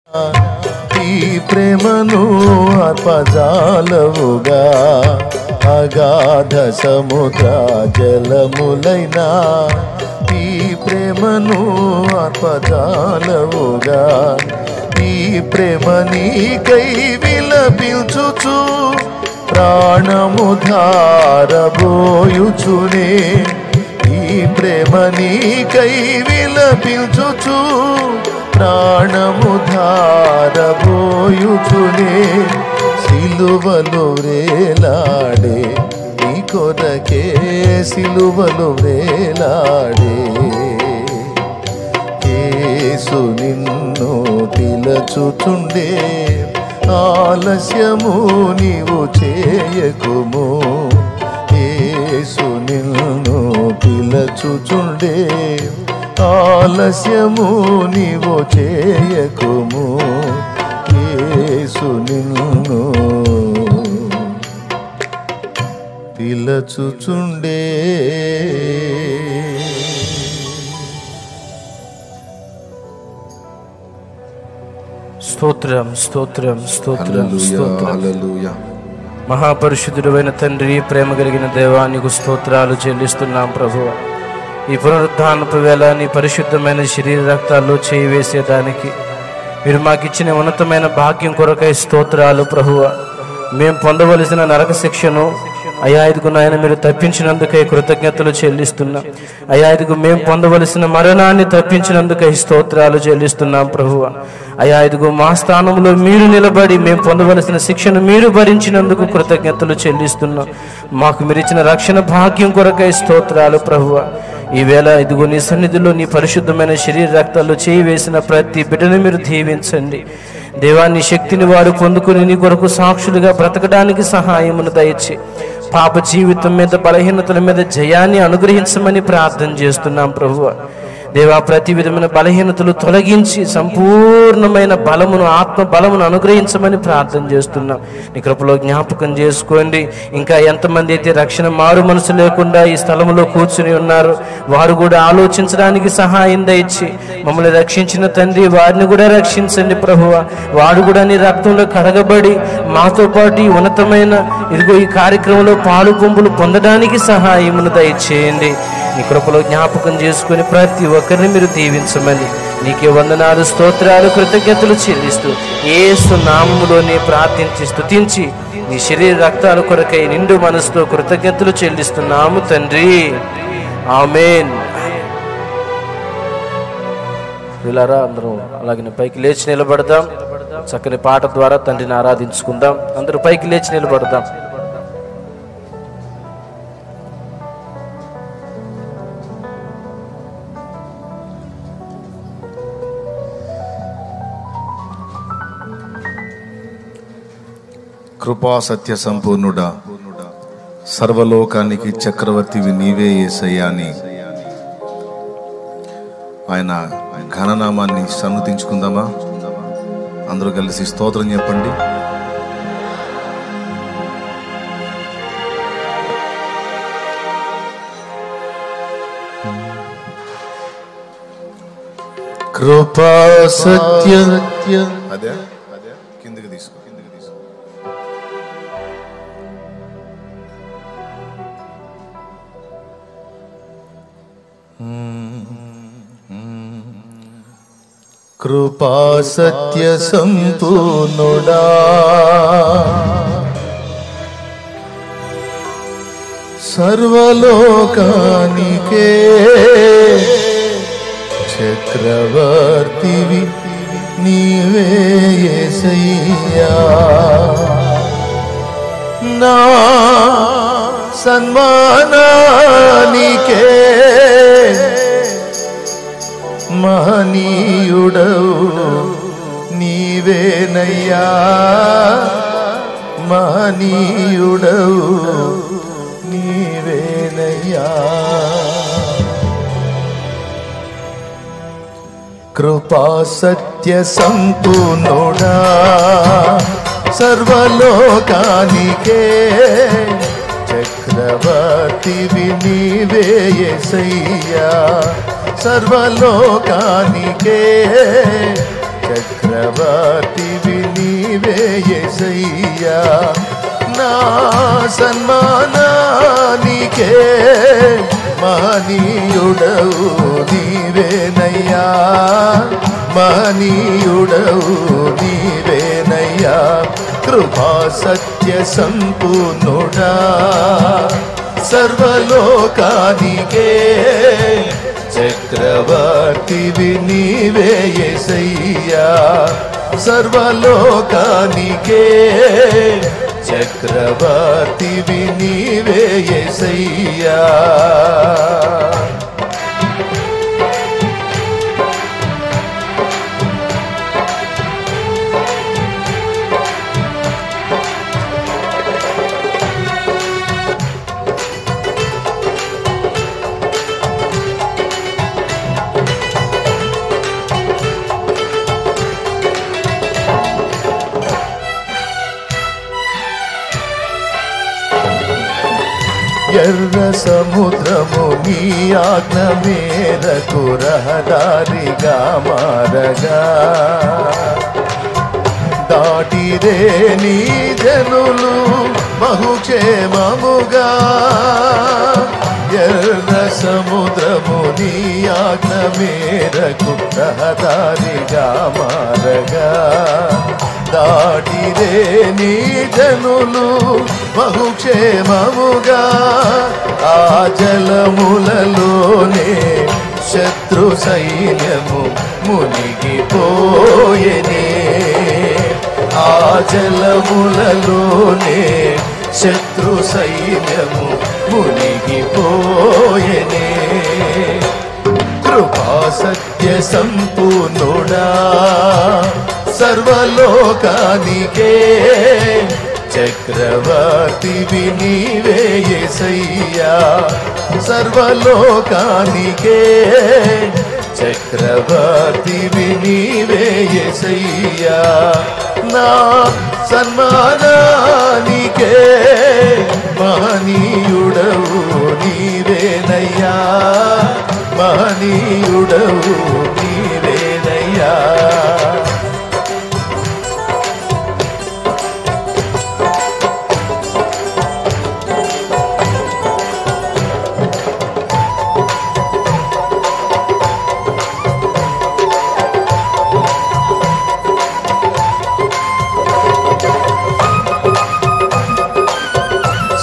ఈ ప్రేమను అర్పజాలవుగా అగాధ సముద్ర జలములైనా ఈ ప్రేమను అర్పజాలవుగా ఈ ప్రేమ నీకై విలపించుచు ప్రాణము ధారబోయుచునే ఈ ప్రేమ నీకై విలపించుచు ప్రాణము ధారబోయుచునే సిలువలు వేలాడే నీ కొరకే సిలువలు వేలాడే యేసు నిన్ను పిలచుచుండే ఆలస్యము నీవు చేయకుము యేసు నిన్ను పిలచుచుండే ఆలస్యము నీవు చేయకుము యేసు నిన్ను పిలచుచుండే. స్తోత్రం స్తోత్రం స్తోత్రం స్తోత్రం. హల్లెలూయా. మహాపరిశుద్ధుడైన తండ్రి, ప్రేమ కలిగిన దేవా, నీకు స్తోత్రాలు చెల్లిస్తున్నాం ప్రభువా. ఈ పునరుద్ధానపు వేళ నీ పరిశుద్ధమైన శరీర రక్తాల్లో చేయి వేసేదానికి మీరు మాకిచ్చిన ఉన్నతమైన భాగ్యం కొరకై స్తోత్రాలు ప్రభువా. మేము పొందవలసిన నరక శిక్షను అయ్యా ఇదిగో నాయన మీరు తప్పించినందుకై కృతజ్ఞతలు చెల్లిస్తున్నాం. అయ్యా ఇదిగో మేము పొందవలసిన మరణాన్ని తప్పించినందుకై స్తోత్రాలు చెల్లిస్తున్నాం ప్రభువా. అయ్యా ఇదిగో మా స్థానంలో మీరు నిలబడి మేము పొందవలసిన శిక్షను మీరు భరించినందుకు కృతజ్ఞతలు చెల్లిస్తున్నాం. మాకు మీరు ఇచ్చిన రక్షణ భాగ్యం కొరకై స్తోత్రాలు ప్రభువా. ఈవేళ ఇదిగో నీ సన్నిధిలో నీ పరిశుద్ధమైన శరీర రక్తాల్లో చేయి వేసిన ప్రతి బిడ్డను మీరు దీవించండి దేవా. నీ శక్తిని వారు పొందుకుని నీ కొరకు సాక్షులుగా బ్రతకడానికి సహాయమును దయచి పాప జీవితం మీద బలహీనతల మీద జయాన్ని అనుగ్రహించమని ప్రార్థన చేస్తున్నాం ప్రభువా. దేవా, ప్రతి విధమైన బలహీనతలు తొలగించి సంపూర్ణమైన బలమును ఆత్మ బలమును అనుగ్రహించమని ప్రార్థన చేస్తున్నాం. నీ కృపలో జ్ఞాపకం చేసుకోండి. ఇంకా ఎంతమంది అయితే రక్షణ మారు మనసు లేకుండా ఈ స్థలంలో కూర్చుని ఉన్నారు, వారు కూడా ఆలోచించడానికి సహాయం దయచి మమ్మల్ని రక్షించిన తండ్రి వారిని కూడా రక్షించండి ప్రభువా. వారు కూడా నీ రక్తంలో కడగబడి మాతో పాటు ఈ ఉన్నతమైన ఇదిగో ఈ కార్యక్రమంలో పాలు పొంపులు పొందడానికి సహాయమును దయచేయండి. నీ కృపలో జ్ఞాపకం చేసుకుని ప్రతి ఒక్కరిని మీరు దీవించమని నీకే వందనాలు స్తోత్రాలు కృతజ్ఞతలు చెల్లిస్తూ యేసు నామములోనే ప్రార్థించి స్తుతించి నీ శరీర రక్తాల కొరకై నిండు మనసుతో కృతజ్ఞతలు చెల్లిస్తున్నాము తండ్రి. ఆమేన్. పిల్లరా అందరూ అలాగే పైకి లేచి నిలబడదాం. చక్కని పాట ద్వారా తండ్రిని ఆరాధించుకుందాం. అందరూ పైకి లేచి నిలబడదాం. కృపా సత్య సంపూర్ణుడా, సర్వలోకానికి చక్రవర్తివి నీవే యేసయ్యా అని ఆయన ఘననామాన్ని సన్నుతించుకుందామా? అందరూ కలిసి స్తోత్రం చెప్పండి. కృపా సత్య అదే కిందకి తీసుకో. కృపా సత్య సంపూర్ణుడా, సర్వలోకానికే చక్రవర్తివి నీవే యేసయ్యా. నా సన్మానానికే మహనీయుడవు నీవేనయ్యా, మహనీయుడవు నీవేనయ్యా. కృపా సత్య సంపూర్ణుడా, సర్వలోకానికే చక్రవర్తివి నీవే యేసయ్యా. సర్వలోకానికే చక్రవర్తివి నీవే యేసయ్యా నా సన్మానానికే మహనీయుడవు నీవేనయ్యా మహనీయుడవు నీవేనయ్యా కృపా సత్య సంపూర్ణుడా సర్వలోకానికే చక్రవర్తివి నీవే యేసయ్యా సర్వలోకానికే చక్రవర్తివి నీవే యేసయ్యా ఎర్ర సముద్రము నీ ఆజ్ఞ మేరకు రహదారిగా మారగా దాటిరే నీ జనులు బహుక్షేమముగా ఎర్ర సముద్రము నీ ఆజ్ఞ మేరకు రహదారిగా మారగా దాటిరే నీ జనులు బహుక్షేమముగా ఆ జలములలోనే శత్రు సైన్యము మునిగిపోయెనే ఆ జలములలోనే శత్రు సైన్యము మునిగిపోయెనే కృపా సత్య సంపూర్ణుడా సర్వలోకానికే చక్రవర్తివి నీవే యేసయ్యా సర్వలోకానికే చక్రవర్తివి నీవే యేసయ్యా నా సన్మానానికే మహనీయుడవు నీవేనయ్యా మహనీయుడవు నీవేనయ్యా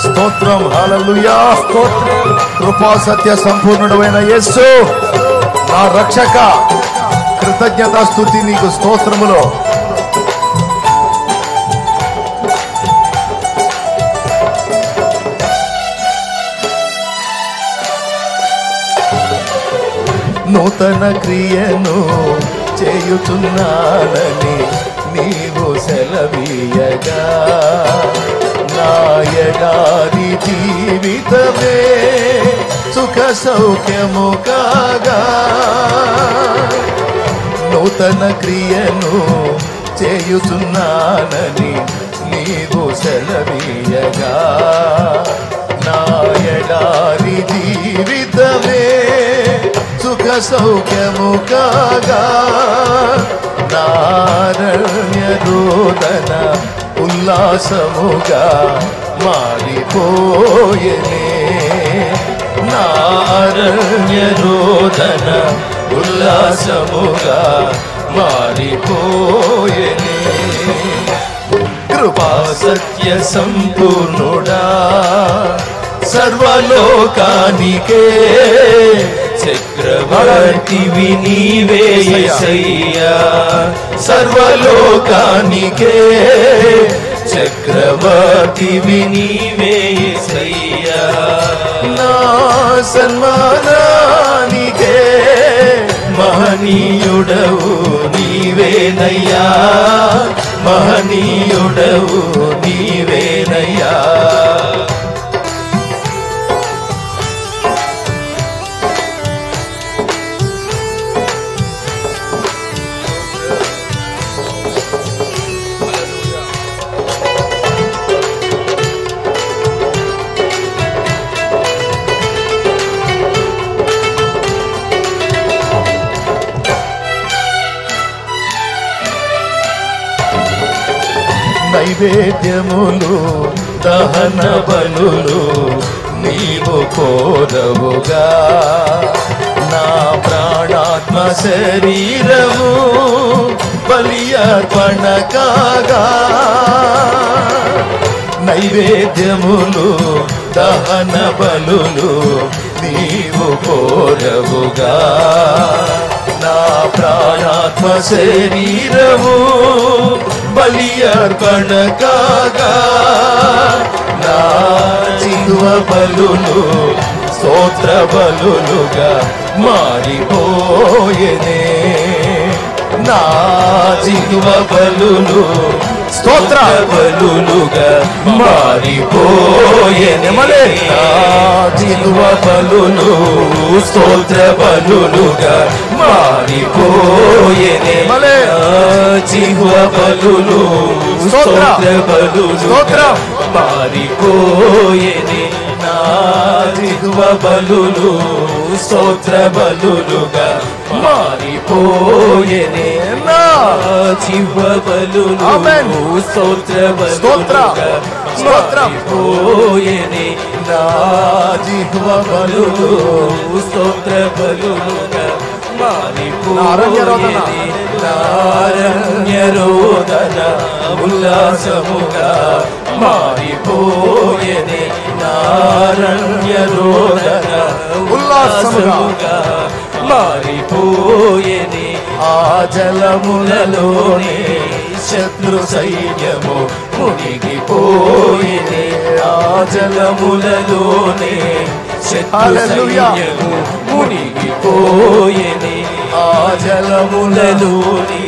స్తోత్రం హల్లెలూయా స్తోత్రం కృపా సత్య సంపూర్ణుడైన యేసు నా రక్షక కృతజ్ఞతా స్తుతి నీకు స్తోత్రములో నూతన క్రియను చేయుచున్నానని నీవు సెలవీయగా నా ఎడారి జీవితమే సుఖ సౌఖ్యము కాగా నూతన క్రియను చేయుచున్నానని నీవు సెలవీయగా నా ఎడారి జీవితమే సుఖ సౌఖ్యము కాగా నారణ్య రోదన ఉల్లాసముగా మారిపోయెనే నారణ్య రోదన ఉల్లాసముగా మారిపోయెనే కృపా సత్య సంపూర్ణుడా సర్వలోకానికే చక్రవర్తివి నీవే యేసయ్యా సర్వలోకానికే చక్రవర్తివి నీవే యేసయ్యా నా సన్మానానికే మహనీయుడవు నీవేనయ్యా మహనీయుడవు నీవేనయ్యా నైవేద్యములు దహన బలులు నీవు కోరవుగా నా ప్రాణాత్మ శరీరము బలి అర్పణ కాగా నైవేద్యములు దహన బలులు నీవు కోరవుగా నా ప్రాణాత్మ శరీరము బలి అర్పణ కాగా నా జీవ బలులు స్తోత్ర బలులుగా మారిపోయేనే నా జీవ బలులు స్తోత్ర బలులుగా మారిపోయేనే నా జీవ బలులు స్తోత్ర బలులుగా మారిపోయేనే జీవ బలులు స్తోత్ర బలులుగా మారిపోయేనే నా జీవ బలులు స్తోత్ర బలులుగా మారిపోయేనే నా జీవ బలులు స్తోత్ర బలులుగా మారిపోయేనే నా జీవ బలులు స్తోత్ర బలులుగా మారిపోయేనే నారణ్యరోదన ఉల్లాసముగా మారిపోయేనే నారణ్యరోదన ఉల్లాసముగా మారిపోయేనే ఆ జలములలోనే శత్రు సైన్యము మునిగిపోయేనే ఆ జలములలోనే శత్రు సైన్యము మునిగిపోయేనే ఆ జలములలోనే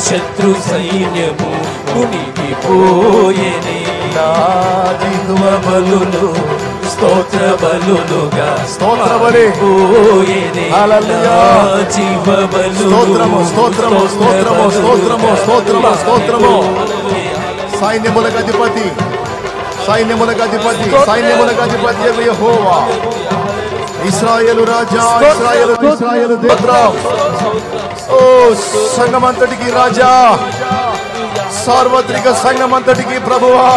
శత్రు సైన్యము మునిగిపోయేనే నా జీవ బలులు స్తోత్ర బలులుగా స్తోత్ర బలి పోయేనే హల్లెలూయా జీవ బలు స్తోత్రము స్తోత్రము స్తోత్రము స్తోత్రము స్తోత్రము స్తోత్రము సైన్యములకు అధిపతి సైన్యములకు అధిపతి సైన్యములకు అధిపతి యెహోవా ఇశ్రాయేలు రాజా ఇశ్రాయేలు దేవుడా ఓ సంఘమంతటికి రాజా సార్వత్రిక సంఘమంతటికి ప్రభువా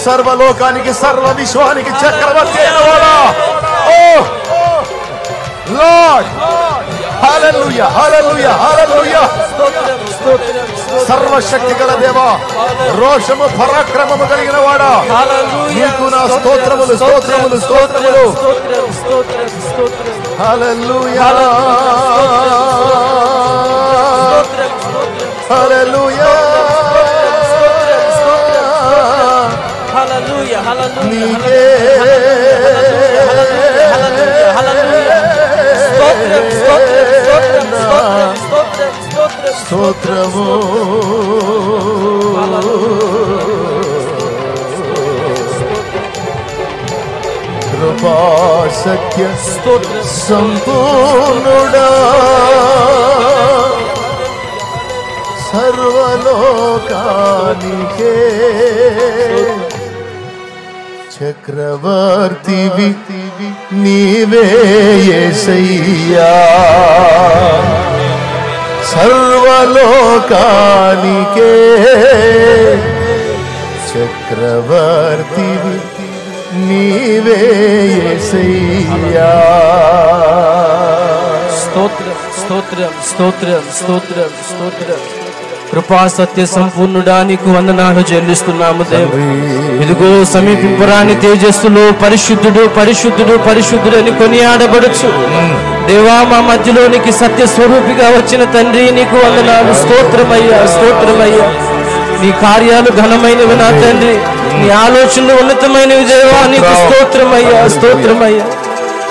సర్వలోకానికి సర్వ విశ్వానికి చక్రవర్తి అయినవాడా ఓ లార్డ్ హల్లెలూయా హల్లెలూయా హల్లెలూయా సర్వశక్తి గల దేవా రోషము పరాక్రమము కలిగిన వాడా నీకు నా స్తోత్రములు స్తోత్రములు స్తోత్రములు హల్లెలూయా హల్లెలూయా హల్లెలూయా హల్లెలూయా నీకే స్తోత్రము కృపా సత్య సంపూర్ణుడా సర్వలోకానికే చక్రవర్తివి నీవే యేసయ్యా సర్వలోకానికే చక్రవర్తివి నీవే యేసయ్యా స్తోత్రం స్తోత్రం స్తోత్రం స్తోత్రం స్తోత్రం కృపా సత్య సంపూర్ణుడా నీకు వందనాలు చెల్లిస్తున్నాము దేవా ఇదిగో సమీపింపరాని తేజస్సులో పరిశుద్ధుడు పరిశుద్ధుడు పరిశుద్ధుడు అని కొనియాడబడుచు దేవా మా మధ్యలోనికి సత్య స్వరూపిగా వచ్చిన తండ్రి నీకు వందనాలు స్తోత్రమయ్యా స్తోత్రమయ్యా నీ కార్యాలు ఘనమైనవి నా తండ్రి నీ ఆలోచనలు ఉన్నతమైనవి దేవా నీకు స్తోత్రమయ్యా స్తోత్రమయ్యా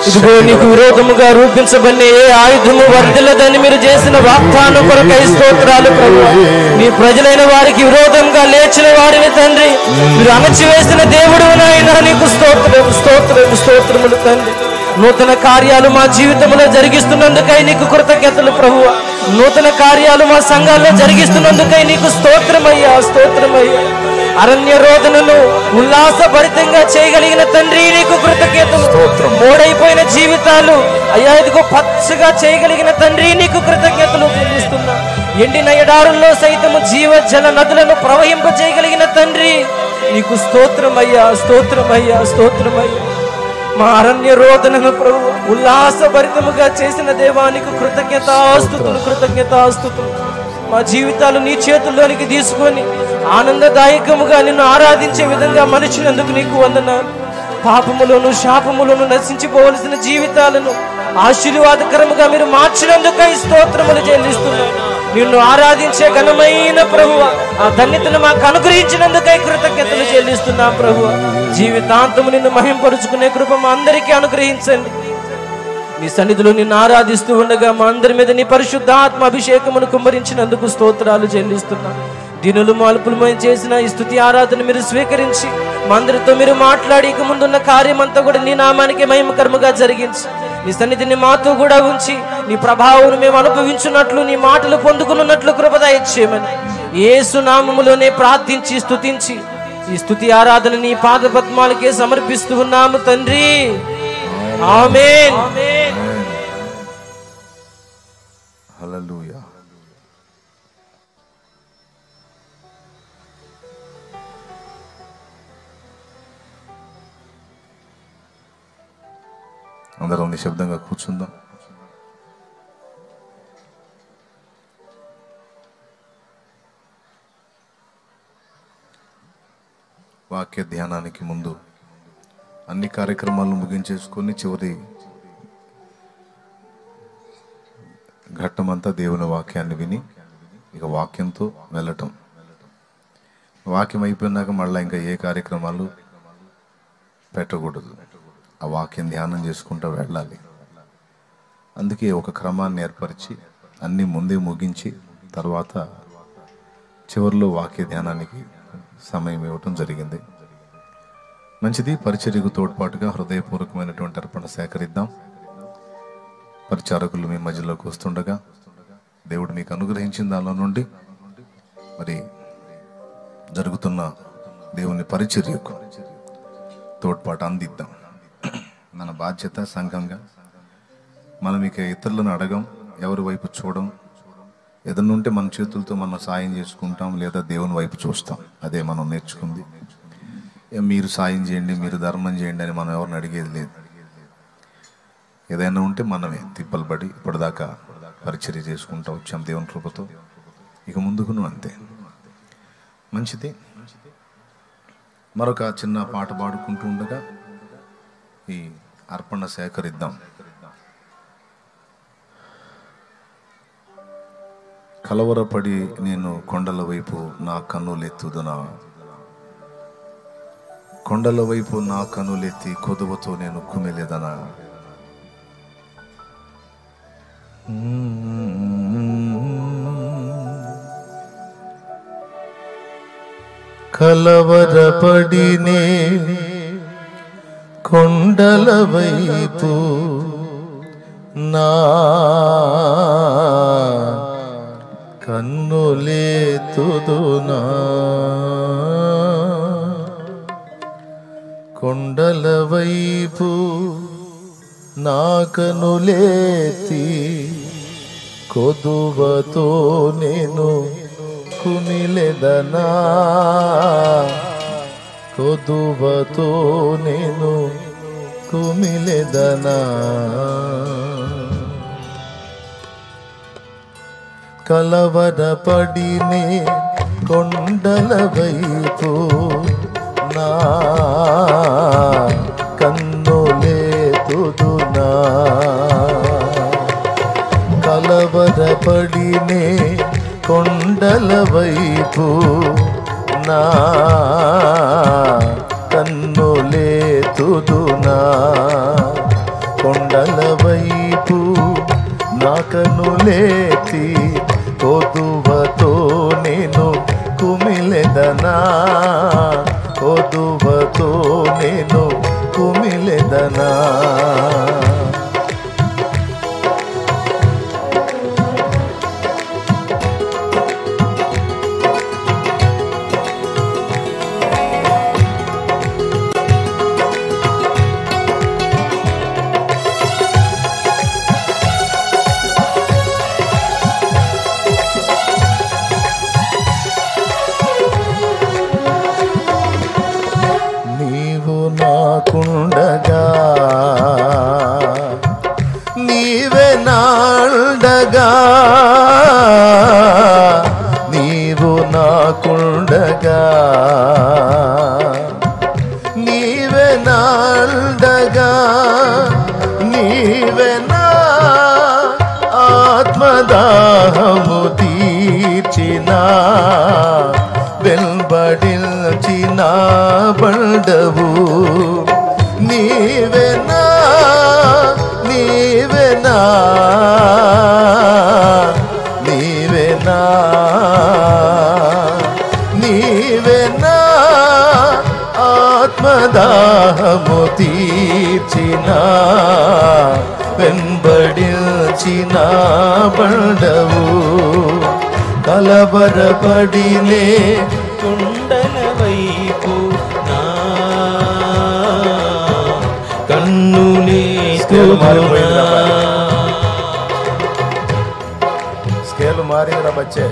ఇదిగో నీకు విరోధముగా రూపించబడిన ఏ ఆయుధము వర్ధిల్లదని మీరు చేసిన వాగ్దానం కొరకై స్తోత్రాలు ప్రభువా నీ ప్రజలైన వారికి విరోధంగా లేచిన వారిని తండ్రి మీరు అణచివేసిన దేవుడు నాయనా నీకు స్తోత్రం స్తోత్రం స్తోత్రములు తండ్రి నూతన కార్యాలు మా జీవితంలో జరిగిస్తున్నందుకై నీకు కృతజ్ఞతలు ప్రభువా నూతన కార్యాలు మా సంఘాల్లో జరిగిస్తున్నందుకై నీకు స్తోత్రమయ్యా స్తోత్రమయ్యా అరణ్య రోదనను ఉల్లాసభరితంగా చేయగలిగిన తండ్రి నీకు కృతజ్ఞతలు మోడైపోయిన జీవితాలు అయ్యా ఇదిగో పచ్చగా చేయగలిగిన తండ్రి నీకు కృతజ్ఞతలు చెల్లిస్తున్నా ఎండిన ఎడారుల్లో సైతము జీవ జల నదులను ప్రవహింపజేయగలిగిన తండ్రి, నీకు స్తోత్రమయ్యా, స్తోత్రమయ్యా, స్తోత్రమయ్యా. మా అరణ్య రోదనను ప్రభు ఉల్లాసభరితముగా చేసిన దేవానికి కృతజ్ఞతాస్తుతులు, కృతజ్ఞతాస్తుతులు. మా జీవితాలు నీ చేతుల్లోనికి తీసుకొని ఆనందదాయకముగా నిన్ను ఆరాధించే విధంగా మలిచినందుకు నీకు వందనాలు. పాపములను శాపములను నశించిపోవలసిన జీవితాలను ఆశీర్వాదకరముగా మీరు మార్చినందుకై స్తోత్రములు చెల్లిస్తున్నాను. నిన్ను ఆరాధించే ఘనమైన ప్రభువ, ఆ ధన్యతను మాకు అనుగ్రహించినందుకై కృతజ్ఞతలు చెల్లిస్తున్నాం ప్రభువ. జీవితాంతము నిన్ను మహింపరుచుకునే కృప మా అందరికీ అనుగ్రహించండి. నీ సన్నిధిలో నిన్ను ఆరాధిస్తూ ఉండగా మా అందరి మీద నీ పరిశుద్ధాత్మ అభిషేకమును కుమ్మరించినందుకు స్తోత్రాలు చెల్లిస్తున్నాం. దీనులు మాల్పులమై చేసిన ఈ స్తుతి ఆరాధన మీరు స్వీకరించి మా అందరితో మీరు మాట్లాడి ఇక ముందున్న కార్యమంతా కూడా నీ నామానికి మహిమకరముగా జరిగించి నీ సన్నిధిని మాతో కూడా ఉంచి నీ ప్రభావం మేము అనుభవించున్నట్లు, నీ మాటలు పొందుకున్నట్లు కృపద ఇచ్చేయమని యేసు నామములోనే ప్రార్థించి స్తుతించి ఈ స్తుతి ఆరాధన నీ పాద పద్మాలకే సమర్పిస్తూ ఉన్నాము తండ్రి. ఆమేన్. హల్లెలూయా. అందరం నిశ్శబ్దంగా కూర్చుందాం. వాక్య ధ్యానానికి ముందు అన్ని కార్యక్రమాలను ముగించేసుకొని చివరి ఘట్టమంతా దేవుని వాక్యాన్ని విని ఇక వాక్యంతో వెళ్ళటం. వాక్యం అయిపోయినాక మళ్ళీ ఇంకా ఏ కార్యక్రమాలు పెట్టకూడదు. ఆ వాక్యం ధ్యానం చేసుకుంటూ వెళ్ళాలి. అందుకే ఒక క్రమాన్ని ఏర్పరిచి అన్నీ ముందే ముగించి తర్వాత చివరిలో వాక్య ధ్యానానికి సమయం ఇవ్వటం జరిగింది. మంచిది. పరిచర్యకు తోడ్పాటుగా హృదయపూర్వకమైనటువంటి అర్పణ సేకరిద్దాం. పరిచారకులు మీ మధ్యలోకి వస్తుండగా దేవుడు మీకు అనుగ్రహించిన దానిలో నుండి మరి జరుగుతున్న దేవుని పరిచర్యకు తోడ్పాటు అందిద్దాం. మన బాధ్యత సంఘంగా. మనం ఇక ఇతరులను అడగం, ఎవరి వైపు చూడం. ఏదన్నా ఉంటే మన చేతులతో మనం సాయం చేసుకుంటాం, లేదా దేవుని వైపు చూస్తాం. అదే మనం నేర్చుకుంది. మీరు సాయం చేయండి, మీరు ధర్మం చేయండి అని మనం ఎవరిని అడిగేది లేదు. ఏదైనా ఉంటే మనమే తిప్పలు పడి ఇప్పటిదాకా పరిచర్య చేసుకుంటూ వచ్చాం దేవుని కృపతో. ఇక ముందుకును అంతే. మంచిది. మరొక చిన్న పాట పాడుకుంటూ ఉండగా ఈ అర్పణ సేకరిద్దాం. కలవరపడి నేను కొండల వైపు నా కన్నులెత్తుదునా, కొండల వైపు నా కన్నులెత్తి కొదువతో నేను కుమిలేదనా. కలవరపడినే కొండల వైపు నా కన్నులెత్తుదునా, కొండల వైపు నా కన్నులెత్తి కొదువతో నేను కుమిలెదనా, కొదువతో నేను కుమిలెదనా. కలవరపడినే కొండల వైపు నా కన్నులెత్తుదునా, కలవరపడినే కొండల వైపు నా కన్నులెత్తుదునా, కొండల వైపు నా కన్నులెత్తి కొదువతో నేను కుమిలెదనా, కొదువతో నేను కుమిలెదనా. నాకుండగా నీవే నాండగా నీవే నా ఆత్మదాహము తీర్చిన వెంబడించిన బండవు నీవేనా నీవేనా నీవేనా నీవేనా ఆత్మదాహము తీర్చిన వెంబడించిన బండవు కలవరపడినే కుండల వైపు నా కన్నులే స్కేలు మారిందిరా బచ్చే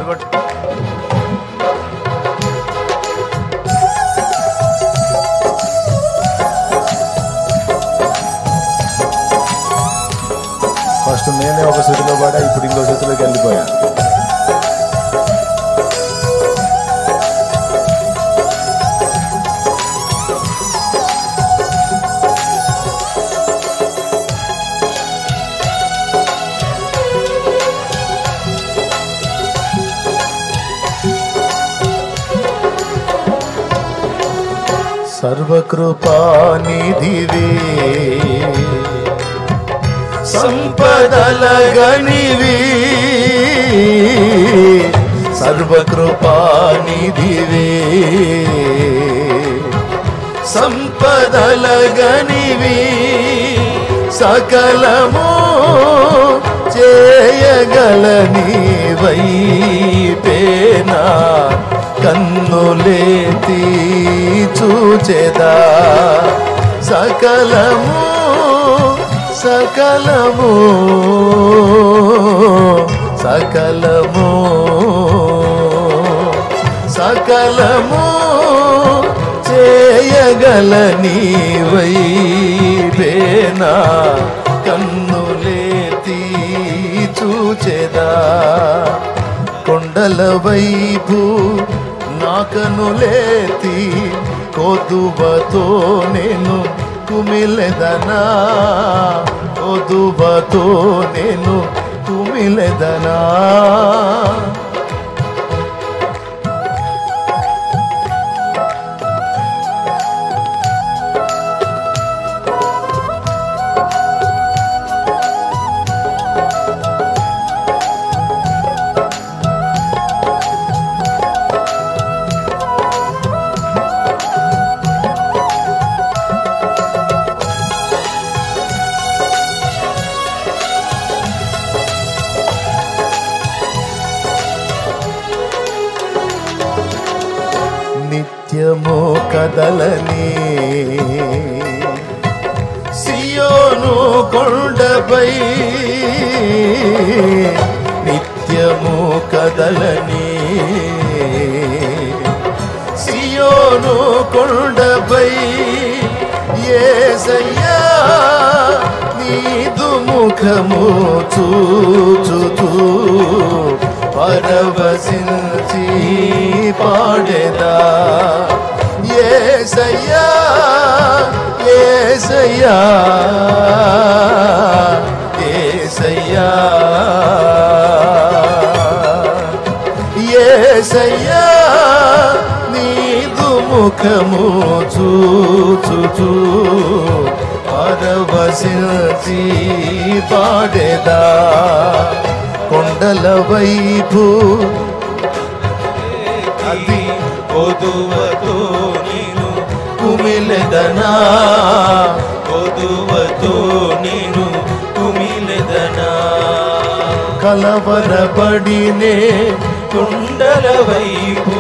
కొట్టు ఫస్ట్ నేనే ఒక స్థితిలో పడా, ఇప్పుడు ఇంకో స్థితిలోకి వెళ్ళిపోయా. సర్వకృపానిధివే సంపదల గనివి సర్వకృపానిధివే సంపదల గనివి సకలము చేయగలని వైపేనా కన్నులేతి చూచెదా సకలము సకలము సకలము సకలము చేయగలని వైపేనా కన్నులేతి చూచెదా కొండల వైపు నా కన్నులేతి కొదువతో నేను కుమిలెదనా కొదువతో నేను కుమిలెదనా నిత్యము కదలని సియోను కొండపై నిత్యము కదలని సియోను కొండపై యేసయ్యా నీదు ముఖము చూచుతూ పరవశించి పాడెదా యేసయ్యా యేసయ్యా యేసయ్యా యేసయ్యా నీదు ముఖము చూచుచూ పరవశించి పాడెదా కొండల వైపు అది కొదువతో నేను కుమిలెదనా కొదువతో నేను కుమిలెదనా కలవరపడినే కుండల వైపు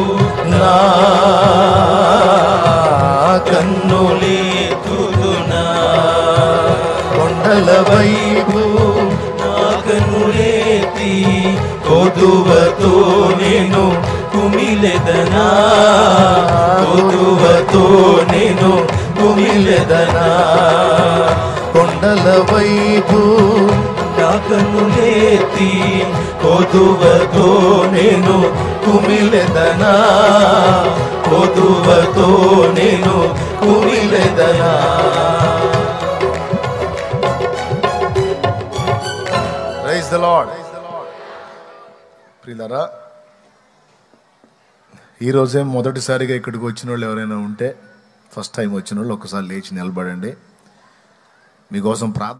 నా కన్నులేతుదునా కొండల వైపు నా కన్నులేతి కొదువతో నేను కుమిలెదనా కొదువతో నేను కుమిలెదనా కొండల వైపు నా కన్నులేతి కొదువతో నేను కుమిలెదనా, కొదువతో నేను కుమిలెదనా. Praise the lord. ప్రియులారా, ఈరోజే మొదటిసారిగా ఇక్కడికి వచ్చిన వాళ్ళు ఎవరైనా ఉంటే, ఫస్ట్ టైం వచ్చిన వాళ్ళు ఒకసారి లేచి నిలబడండి. మీకోసం ప్రార్థన